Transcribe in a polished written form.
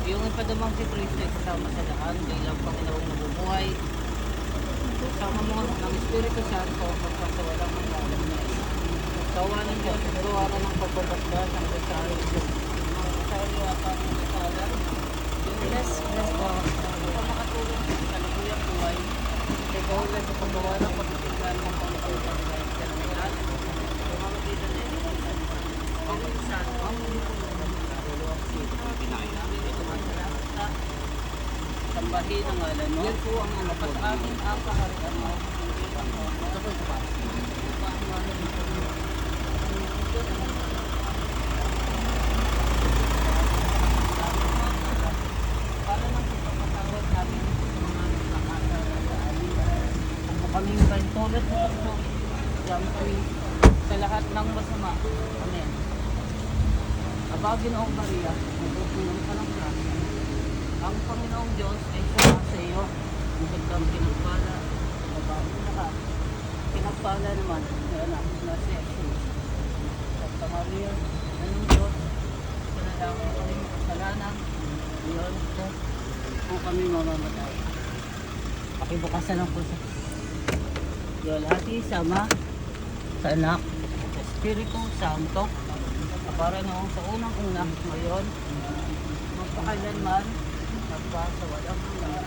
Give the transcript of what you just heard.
Yung ipadamang si Kristo ay kasama sa lahat, bilang Panginoong nabubuhay. Kasama mo ng Espiritu Santo, pagkasawalang hanggan. Sawa ng Diyos, gawa ng pagpapasdas ang kasari ko. Mga kasari at ang kasalan. Bless po. Kung makatulong sa kaluguyang buhay, ikaw ulit sa paggawa ng pagkakilan ng Panginoon kahit ka ng ilan. Pumamagitan na ito ang minsan, ang naluluwag si Pinay. Sambahin ang ngalan mo. Yan po ang ano po. Sa amin ang kaharian mo. Ito po ito pa. Para ng pagpapatawad namin sa mga nakakasala sa amin. Ako kaming pantulad sa pagpapatawad. Diyan kami sa lahat ng masama. Amen. Aba, Ginoong Maria, magpupulong ka ng grasya. Ang Panginoong Diyos ay sama sa iyo. Bukod kang pinagpala, mabago na ka. Pinagpala naman ng anak na si Jesus. Santa Maria, anong Diyos, panalangin kami kasalanan. Ngayon po kami mamamatay. Pakibukasan ng puso. Yolhati sama sa anak, sa Espiritu Santo, para noong sa unang-una, ngayon, magpakailanman, sa walang hanggan.